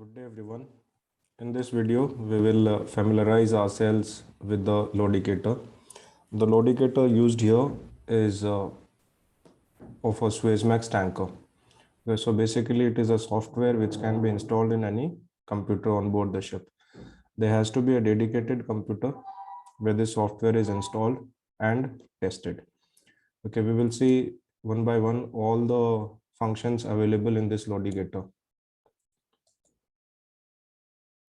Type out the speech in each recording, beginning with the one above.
Good day, everyone. In this video, we will familiarize ourselves with the Loadicator. The Loadicator used here is of a Suezmax tanker. So basically, it is a software which can be installed in any computer on board the ship. There has to be a dedicated computer where this software is installed and tested. Okay, we will see one by one all the functions available in this Loadicator.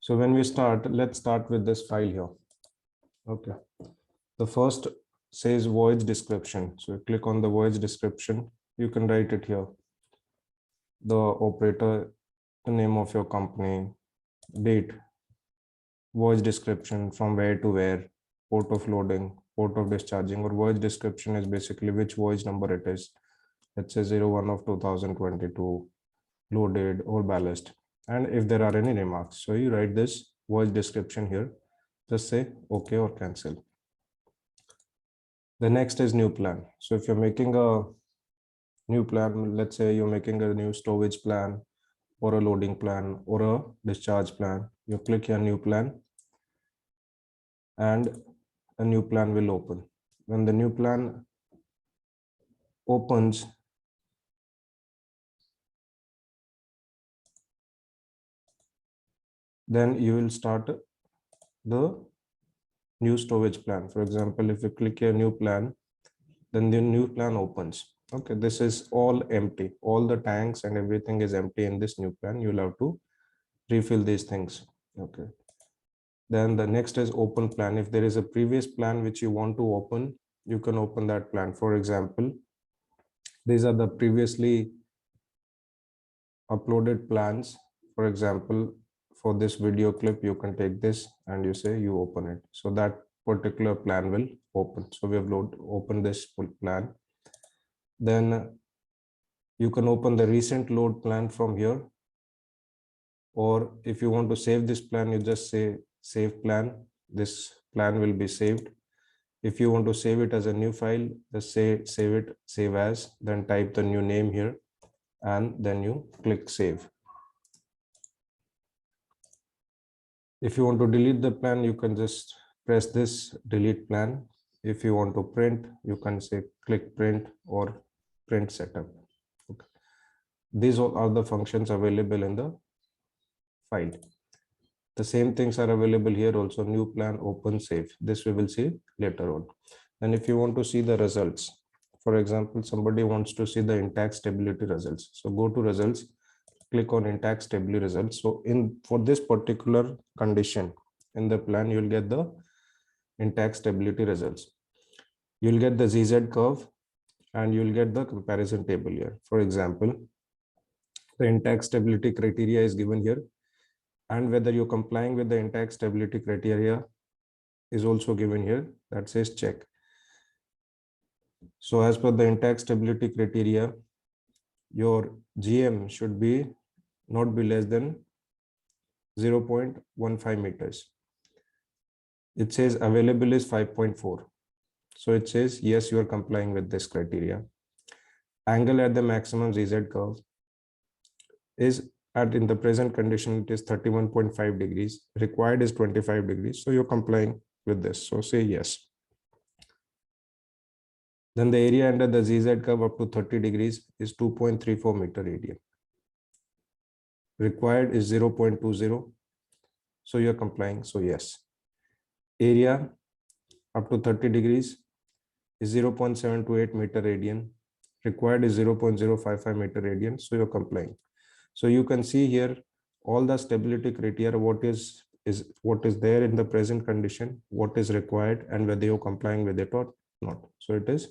So when we start, let's start with this file here. Okay. The first says voyage description. So click on the voyage description. You can write it here. The operator, the name of your company, date, voyage description, from where to where, port of loading, port of discharging, or voyage description is basically which voyage number it is. Let's say 01 of 2022, loaded or ballast. And if there are any remarks, so you write this voyage description here, just say okay or cancel. The next is new plan. So if you're making a new plan, let's say you're making a new stowage plan or a loading plan or a discharge plan, you click your new plan and a new plan will open. When the new plan opens, then you will start the new stowage plan. For example, if you click your new plan, then the new plan opens. Okay, this is all empty. All the tanks and everything is empty in this new plan. You'll have to refill these things. Okay. Then the next is open plan. If there is a previous plan which you want to open, you can open that plan. For example, these are the previously uploaded plans. For example, for this video clip, you can take this and you say you open it. So that particular plan will open. So we have opened this plan. Then you can open the recent load plan from here. Or if you want to save this plan, you just say save plan. This plan will be saved. If you want to save it as a new file, just say save it, save as, then type the new name here, and then you click save. If you want to delete the plan, you can just press this delete plan. If you want to print, you can say click print or print setup. Okay. These are the functions available in the file. The same things are available here also, new plan, open, save. This we will see later on. And if you want to see the results, for example, somebody wants to see the intact stability results. So go to results, click on intact stability results. So for this particular condition in the plan, you'll get the intact stability results. You'll get the ZZ curve and you'll get the comparison table here. For example, the intact stability criteria is given here, and whether you're complying with the intact stability criteria is also given here. That says check. So as per the intact stability criteria, your GM should be not be less than 0.15 meters. It says available is 5.4. So it says, yes, you are complying with this criteria. Angle at the maximum ZZ curve is in the present condition, it is 31.5 degrees. Required is 25 degrees. So you're complying with this. So say yes. Then the area under the ZZ curve up to 30 degrees is 2.34 meter radian. Required is 0.20. So you're complying. So yes. Area up to 30 degrees is 0.728 meter radian. Required is 0.055 meter radian. So you're complying. So you can see here all the stability criteria, what is there in the present condition, what is required, and whether you're complying with it or not. So it is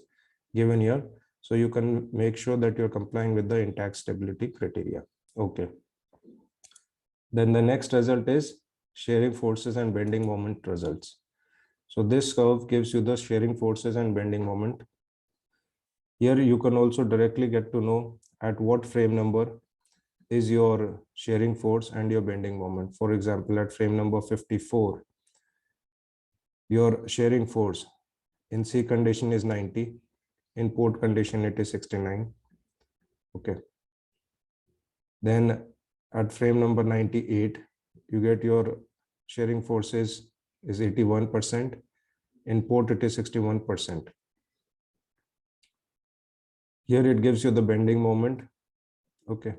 given here. So you can make sure that you're complying with the intact stability criteria. Okay. Then the next result is shearing forces and bending moment results. So this curve gives you the shearing forces and bending moment. Here you can also directly get to know at what frame number is your shearing force and your bending moment. For example, at frame number 54, your shearing force in C condition is 90, in port condition it is 69. Okay. Then at frame number 98, you get your shearing forces is 81%. In port, it is 61%. Here it gives you the bending moment. Okay.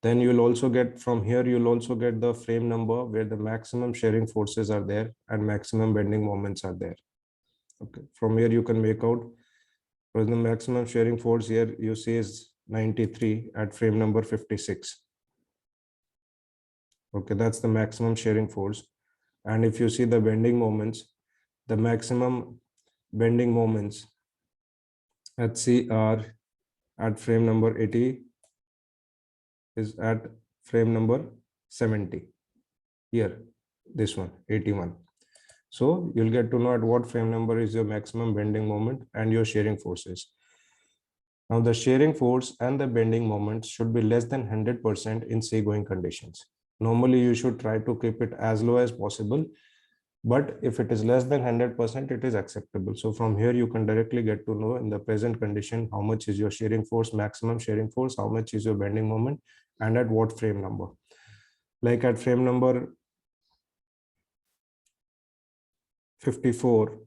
Then you'll also get from here, you'll also get the frame number where the maximum shearing forces are there and maximum bending moments are there. Okay. From here, you can make out because the maximum shearing force here you see is 93 at frame number 56. Okay, that's the maximum shearing force. And if you see the bending moments, the maximum bending moments at C are at frame number 80 is at frame number 70. Here, this one, 81. So you'll get to know at what frame number is your maximum bending moment and your shearing forces. Now the shearing force and the bending moment should be less than 100% in seagoing conditions. Normally you should try to keep it as low as possible, but if it is less than 100%, it is acceptable. So from here you can directly get to know in the present condition how much is your shearing force, maximum shearing force, how much is your bending moment, and at what frame number. Like at frame number 54,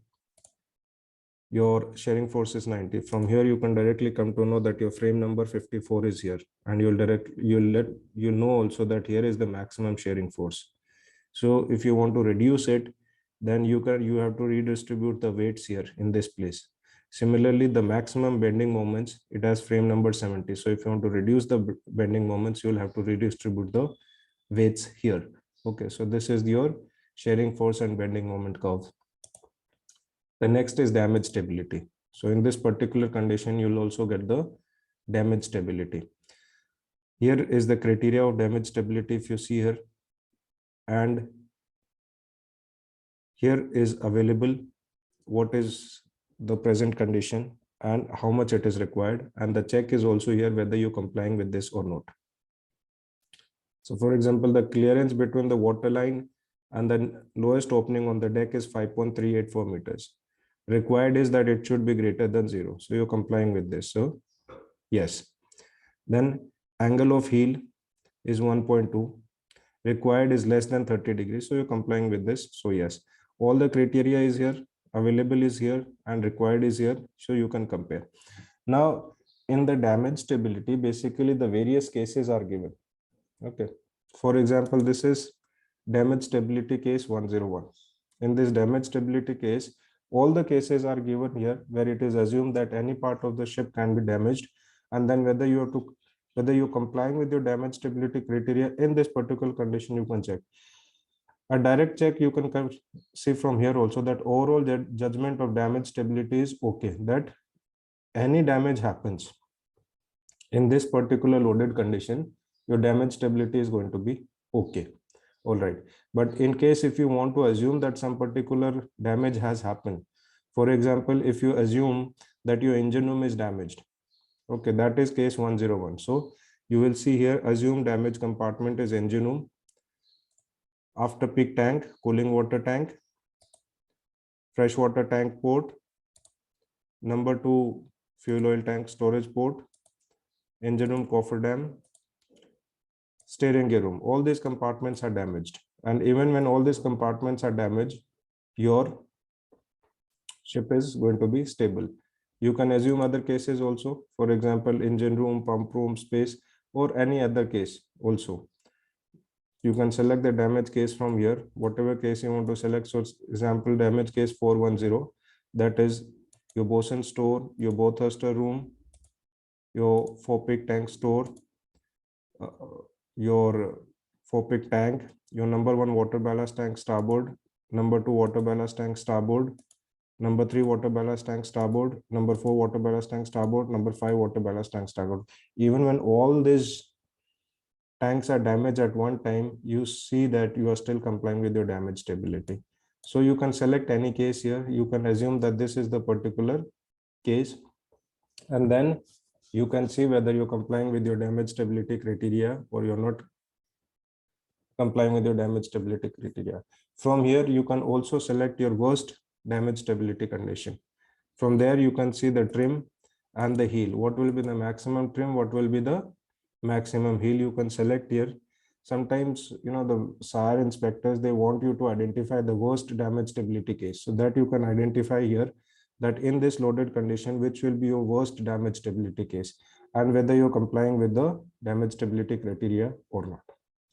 your shearing force is 90. From here you can directly come to know that your frame number 54 is here, and you'll know also that here is the maximum shearing force. So if you want to reduce it, then you have to redistribute the weights here in this place. Similarly, the maximum bending moments, it has frame number 70. So if you want to reduce the bending moments, you'll have to redistribute the weights here. Okay, so this is your shearing force and bending moment curve. The next is damage stability. So in this particular condition, you'll also get the damage stability. Here is the criteria of damage stability if you see here. And here is available what is the present condition and how much it is required. And the check is also here whether you're complying with this or not. So for example, the clearance between the water line and the lowest opening on the deck is 5.384 meters. Required is that it should be greater than 0. So you're complying with this. So yes. Then angle of heel is 1.2. Required is less than 30 degrees. So you're complying with this. So yes, all the criteria is here, available is here, and required is here. So you can compare. Now in the damage stability, basically the various cases are given. Okay. For example, this is damage stability case 101. In this damage stability case, all the cases are given here where it is assumed that any part of the ship can be damaged, and then whether you're complying with your damage stability criteria in this particular condition, you can check. A direct check you can see from here also that overall judgment of damage stability is okay, that any damage happens in this particular loaded condition, your damage stability is going to be okay. All right. But in case if you want to assume that some particular damage has happened, for example, if you assume that your engine room is damaged, okay, that is case 101. So you will see here, assume damage compartment is engine room, after peak tank, cooling water tank, fresh water tank port, number 2 fuel oil tank storage port, engine room cofferdam, steering gear room. All these compartments are damaged, and even when all these compartments are damaged, your ship is going to be stable. You can assume other cases also, for example, engine room, pump room space, or any other case also. You can select the damage case from here, whatever case you want to select. So example, damage case 410, that is your bosun store, your Bothurster room, your four-peak tank store, your four-peak tank, your number 1 water ballast tank starboard, number 2 water ballast tank starboard, number 3 water ballast tank starboard, number 4 water ballast tank starboard, number 5 water ballast tank starboard. Even when all these tanks are damaged at one time, you see that you are still complying with your damage stability. So you can select any case here. You can assume that this is the particular case, and then you can see whether you're complying with your damage stability criteria or you're not complying with your damage stability criteria. From here, you can also select your worst damage stability condition. From there, you can see the trim and the heel. What will be the maximum trim? What will be the maximum heel? You can select here. sometimes, the SAR inspectors, they want you to identify the worst damage stability case, so that you can identify here that in this loaded condition, which will be your worst damage stability case, and whether you're complying with the damage stability criteria or not.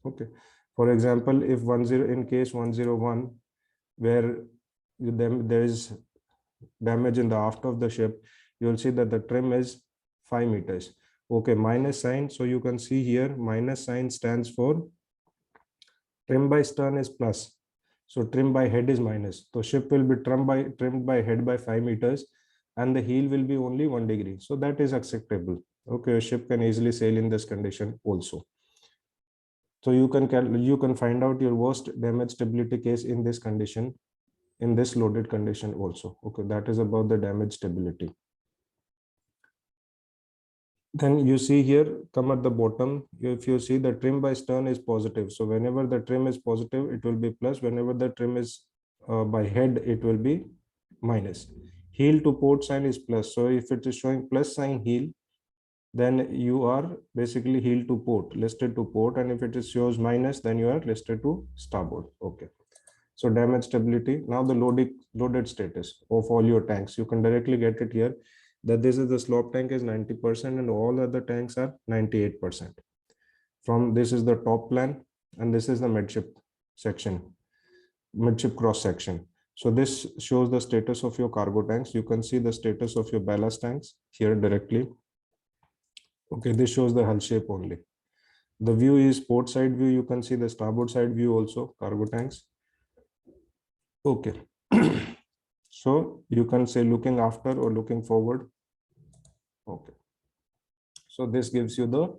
Okay. For example, if in case 101, where there is damage in the aft of the ship, you will see that the trim is 5 meters. Okay, minus sign. So you can see here, minus sign stands for trim by stern is plus. So trim by head is minus. So ship will be trimmed by head by 5 meters, and the heel will be only 1 degree. So that is acceptable. Okay, a ship can easily sail in this condition also. So you can find out your worst damage stability case in this condition, in this loaded condition also. Okay, that is about the damage stability. Then you see here, come at the bottom, if you see the trim by stern is positive. So whenever the trim is positive, it will be plus. Whenever the trim is by head, it will be minus. Heel to port sign is plus. So if it is showing plus sign heel, then you are basically heel to port, listed to port. And if it is shows minus, then you are listed to starboard. Okay. So damage stability. Now the loaded status of all your tanks, you can directly get it here, that this is the slop tank is 90% and all other tanks are 98%. From this is the top plan, and this is the midship section, midship cross section. So this shows the status of your cargo tanks. You can see the status of your ballast tanks here directly. Okay, this shows the hull shape only. The view is port side view. You can see the starboard side view also, cargo tanks. Okay. So you can say looking after or looking forward. Okay. So this gives you the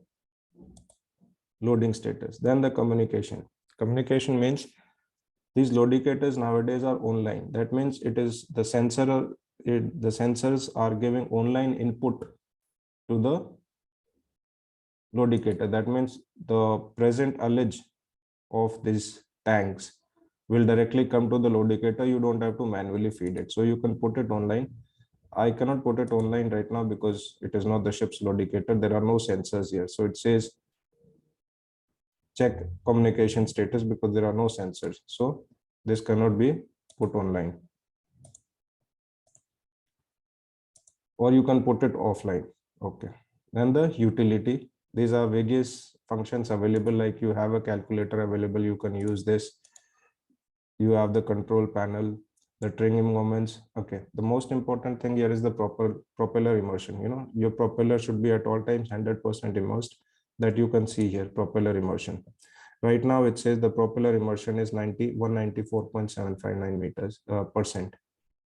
loading status. Then the communication. Communication means these loadicators nowadays are online. That means it is the sensor, the sensors are giving online input to the loadicator. That means the present ullage of these tanks will directly come to the loadicator. You don't have to manually feed it. So you can put it online. I cannot put it online right now because it is not the ship's loadicator. There are no sensors here. So it says check communication status because there are no sensors. So this cannot be put online. Or you can put it offline. Okay. Then the utility. These are various functions available, like you have a calculator available, you can use this. You have the control panel, the trimming moments. Okay, the most important thing here is the propeller immersion. Your propeller should be at all times 100% immersed. That you can see here, propeller immersion. Right now it says the propeller immersion is 194.759 meters percent.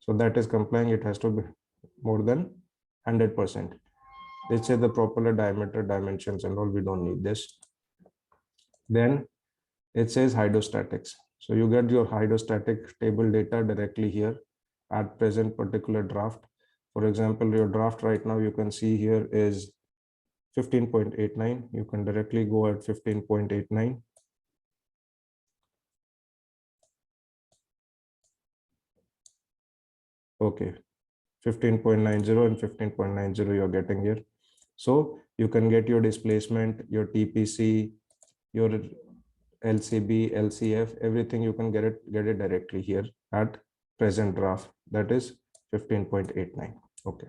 So that is complying. It has to be more than 100%. They say the propeller diameter, dimensions and all, we don't need this. Then it says hydrostatics. So you get your hydrostatic table data directly here at present particular draft. For example, your draft right now you can see here is 15.89. You can directly go at 15.89. Okay, 15.90 and 15.90 you're getting here. So you can get your displacement, your TPC, your LCB, LCF, everything you can get it directly here at present draft. That is 15.89. Okay.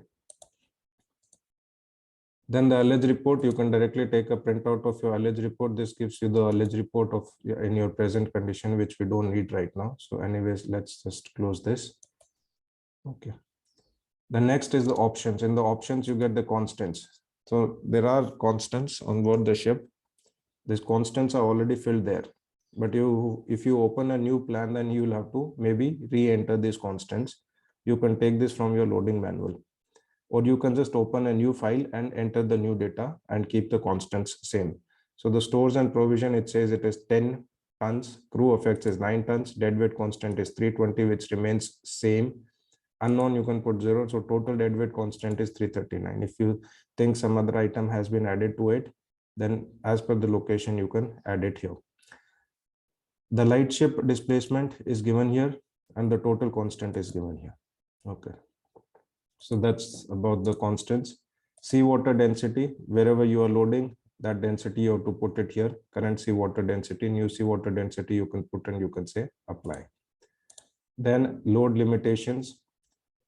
Then the ullage report, you can directly take a printout of your ullage report. This gives you the ullage report of in your present condition, which we don't need right now. So anyways, let's just close this. Okay. The next is the options. In the options, you get the constants. So there are constants on board the ship. These constants are already filled there. But if you open a new plan, then you'll have to maybe re-enter these constants. You can take this from your loading manual, or you can just open a new file and enter the new data and keep the constants same. So the stores and provision, it says it is 10 tons, crew effects is 9 tons, deadweight constant is 320, which remains same. Unknown, you can put 0. So total deadweight constant is 339. If you think some other item has been added to it, then as per the location, you can add it here. The light ship displacement is given here and the total constant is given here. Okay. So that's about the constants. Seawater density, wherever you are loading, that density you have to put it here, current seawater density, new seawater density you can put and you can say apply. Then load limitations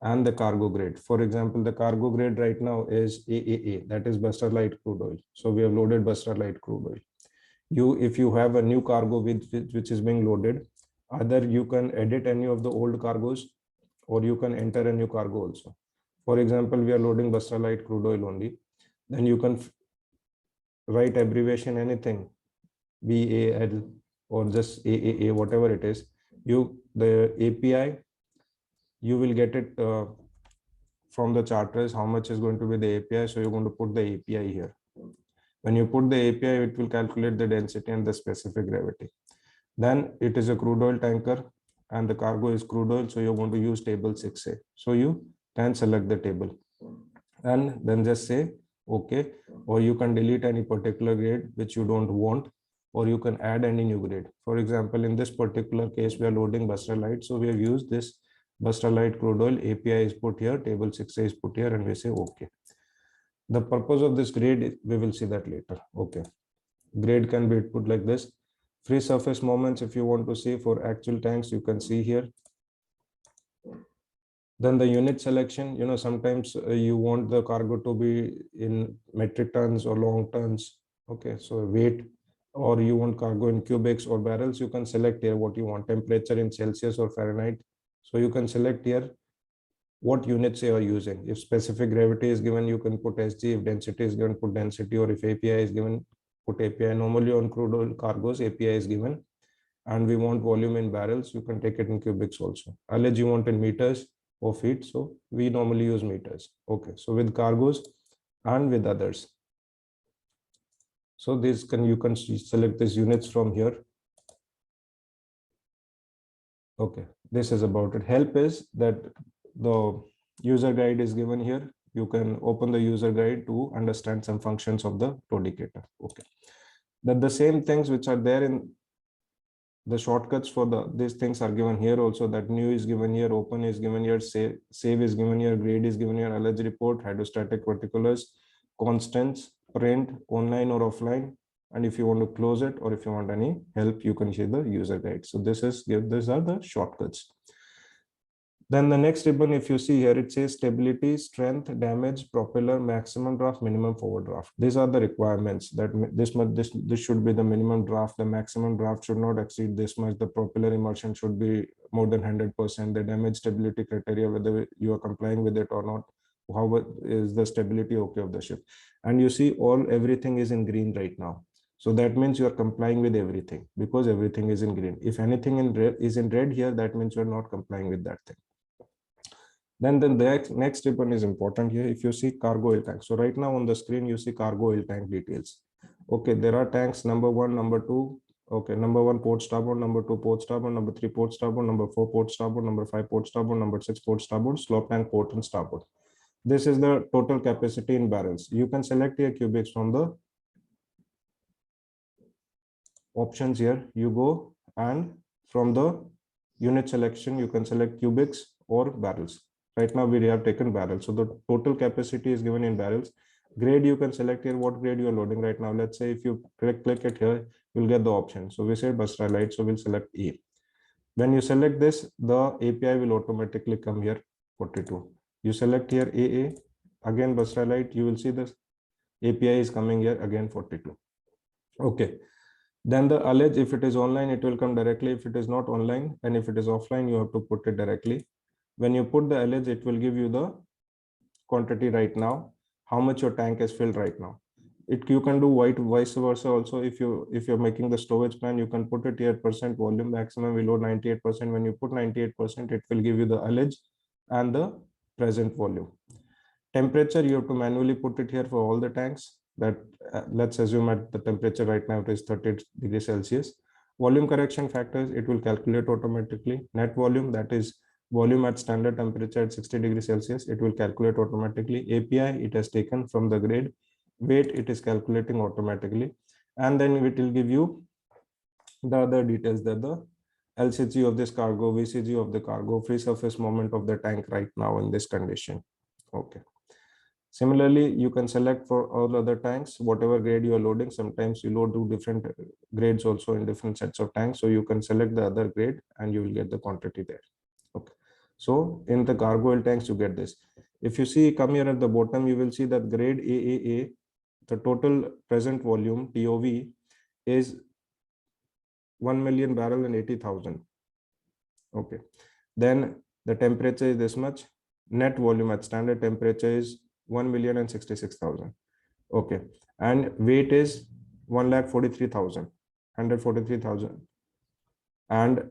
and the cargo grade. For example, the cargo grade right now is AAA, that is Buster Light crude oil. So we have loaded Buster Light crude oil. If you have a new cargo which is being loaded, either you can edit any of the old cargos or you can enter a new cargo also. For example, we are loading Buster Light crude oil only. Then you can write abbreviation anything, BAL or just AAA, whatever it is. The API, you will get it from the charters, how much is going to be the API. So you're going to put the API here. When you put the API, it will calculate the density and the specific gravity. Then it is a crude oil tanker and the cargo is crude oil. So you're going to use table 6A. So you can select the table and then just say okay, or you can delete any particular grade which you don't want, or you can add any new grade. For example, in this particular case, we are loading Buster Light. So we have used this Buster Light crude oil, API is put here, table 6A is put here, and we say okay. The purpose of this grade, we will see that later. Okay, grade can be put like this. Free surface moments, if you want to see for actual tanks, you can see here. Then the unit selection, sometimes you want the cargo to be in metric tons or long tons. Okay, so weight, or you want cargo in cubics or barrels, you can select here what you want, temperature in Celsius or Fahrenheit. So you can select here what units you are using. If specific gravity is given, you can put SG. If density is given, put density, or if API is given, put API. Normally on crude oil cargoes, API is given, and we want volume in barrels, you can take it in cubics also. Unless you want in meters or feet, so we normally use meters. Okay, so with cargoes and with others. So you can select these units from here. Okay, this is about it. Help is that the user guide is given here. You can open the user guide to understand some functions of the Loadicator. Okay, that the same things which are there in the shortcuts for these things are given here also. That new is given here, open is given here, save is given here, grade is given here, LH report, hydrostatic particulars, constants, print, online or offline. And if you want to close it, or if you want any help, you can see the user guide. So these are the shortcuts. Then the next ribbon, if you see here, it says stability, strength, damage, propeller, maximum draft, minimum forward draft. These are the requirements that this should be the minimum draft. The maximum draft should not exceed this much. The propeller immersion should be more than 100%. The damage stability criteria, whether you are complying with it or not, how is the stability okay of the ship. And you see everything is in green right now. So that means you are complying with everything, because everything is in green. If anything is in red here, that means you are not complying with that thing. Then the next ribbon is important here. If you see cargo oil tank. So right now on the screen, you see cargo oil tank details. Okay, there are tanks number 1, number 2. Okay, number 1 port starboard, number 2 port starboard, number 3 port starboard, number 4 port starboard, number 5 port starboard, number 6 port starboard, slop tank port and starboard. This is the total capacity in barrels. You can select here cubics from the options here. You go, and from the unit selection, you can select cubics or barrels. Right now we have taken barrels, so the total capacity is given in barrels. Grade, you can select here what grade you are loading right now. Let's say if you click it here, you'll get the option. So we say Buster Light, so we'll select A. When you select this, the API will automatically come here, 42. You select here AA, again Buster Light, you will see this API is coming here again, 42. Okay. Then the allege, if it is online, it will come directly. If it is not online, and if it is offline, you have to put it directly. When you put the allege, it will give you the quantity right now, how much your tank is filled right now. You can do vice versa also. If you're making the storage plan, you can put it here, percent volume, maximum we load 98%. When you put 98%, it will give you the allege and the present volume. Temperature, you have to manually put it here for all the tanks. That let's assume at the temperature right now it is 30 degrees Celsius. Volume correction factors, it will calculate automatically. Net volume, that is volume at standard temperature at 60 degrees Celsius, it will calculate automatically. API, it has taken from the grade. Weight, it is calculating automatically. And then it will give you the other details, that the LCG of this cargo, VCG of the cargo, free surface moment of the tank right now in this condition. Okay. Similarly, you can select for all other tanks, whatever grade you are loading. Sometimes you load to different grades also in different sets of tanks. So you can select the other grade and you will get the quantity there. Okay. So in the cargo oil tanks, you get this. If you see, come here at the bottom, you will see that grade AAA, the total present volume TOV is 1 million barrel and 80,000. Okay. Then the temperature is this much. Net volume at standard temperature is 1,066,000. Okay. And weight is 1,43,000, 143,000. And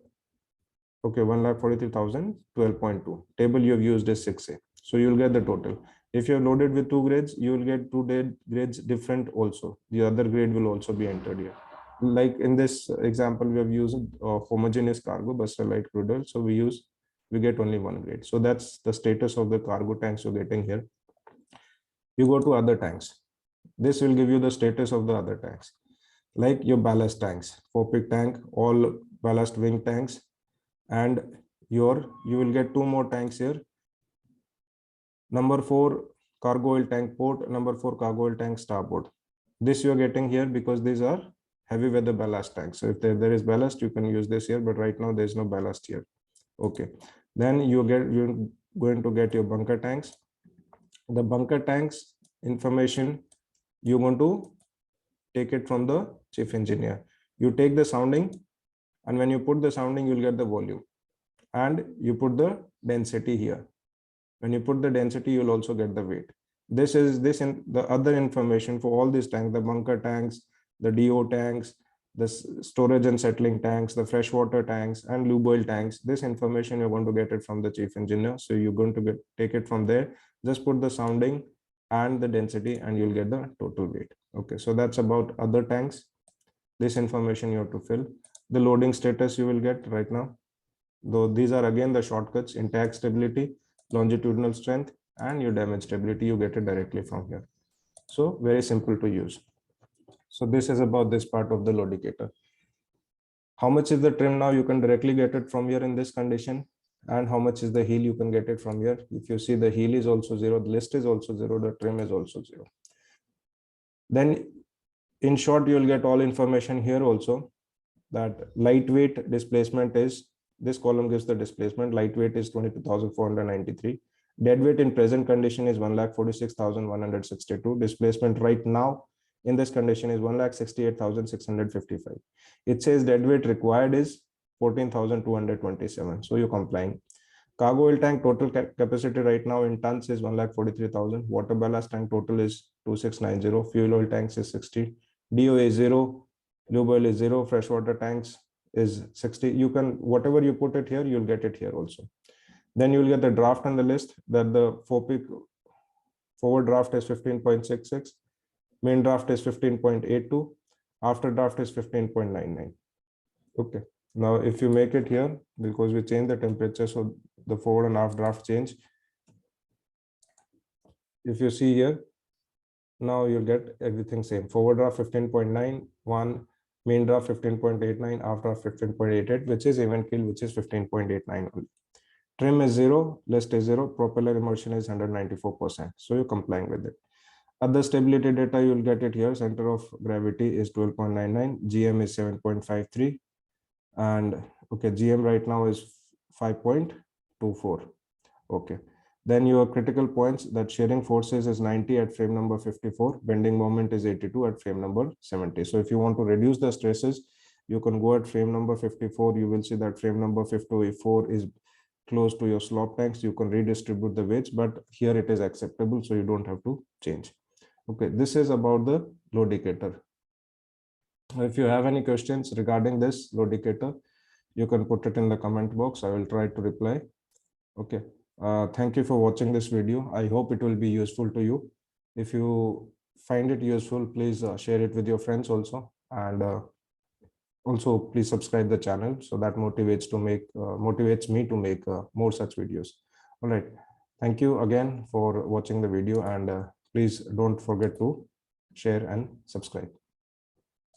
okay, 1,43,000, 12.2. Table you have used is 6A. So you'll get the total. If you're loaded with 2 grades, you will get 2 grades different also. The other grade will also be entered here. Like in this example, we have used homogeneous cargo, Buster light crude oil. So we get only 1 grade. So that's the status of the cargo tanks you're getting here. You go to other tanks. This will give you the status of the other tanks, like your ballast tanks, 4-peak tank, all ballast wing tanks, and you will get 2 more tanks here. Number 4 cargo oil tank port, number 4 cargo oil tank starboard. This you are getting here because these are heavy weather ballast tanks. So if there is ballast, you can use this here, but right now there is no ballast here. Okay. Then you're going to get your bunker tanks. The bunker tanks information, you're going to take it from the chief engineer. You take the sounding, and when you put the sounding, you'll get the volume, and you put the density here. When you put the density, you'll also get the weight. This is the other information for all these tanks, the bunker tanks, the DO tanks, the storage and settling tanks, the freshwater tanks, and lube oil tanks. This information, you're going to get it from the chief engineer. So you're going to take it from there. Just put the sounding and the density, and you'll get the total weight. Okay, so that's about other tanks. This information you have to fill. The loading status you will get right now. Though these are again the shortcuts: intact stability, longitudinal strength, and your damage stability. You get it directly from here. So very simple to use. So this is about this part of the Loadicator. How much is the trim now? You can directly get it from here in this condition. And how much is the heel? You can get it from here. If you see, the heel is also 0, the list is also 0, the trim is also 0. Then in short, you will get all information here also, that lightweight displacement is, this column gives the displacement. Lightweight is 22,493. Deadweight in present condition is 1,46,162. Displacement right now in this condition is 1,68,655. It says deadweight required is 14,227. So you're complying. Cargo oil tank total capacity right now in tons is 1,43,000. Water ballast tank total is 2,690. Fuel oil tanks is 60. DO is 0. Lube oil is 0. Freshwater tanks is 60. You can, whatever you put it here, you'll get it here also. Then you'll get the draft on the list, that the 4-peak forward draft is 15.66. Main draft is 15.82. After draft is 15.99. Okay. Now, if you make it here, because we change the temperature, so the forward and aft draft change. If you see here, now you'll get everything same. Forward draft 15.91, main draft 15.89, aft draft 15.88, which is event kill, which is 15.89 only. Trim is 0, list is 0, propeller immersion is 194%. So you're complying with it. Other stability data, you'll get it here. Center of gravity is 12.99, GM is 7.53, and okay, GM right now is 5.24. Okay. Then your critical points, that shearing forces is 90 at frame number 54, bending moment is 82 at frame number 70. So if you want to reduce the stresses, you can go at frame number 54. You will see that frame number 54 is close to your slop tanks. You can redistribute the weights, but here it is acceptable, so you don't have to change. Okay, this is about the Loadicator. If you have any questions regarding this Loadicator, you can put it in the comment box. I will try to reply. Okay. Thank you for watching this video. I hope it will be useful to you. If you find it useful, please share it with your friends also. And also please subscribe the channel, so that motivates me to make more such videos. All right. Thank you again for watching the video, and please don't forget to share and subscribe.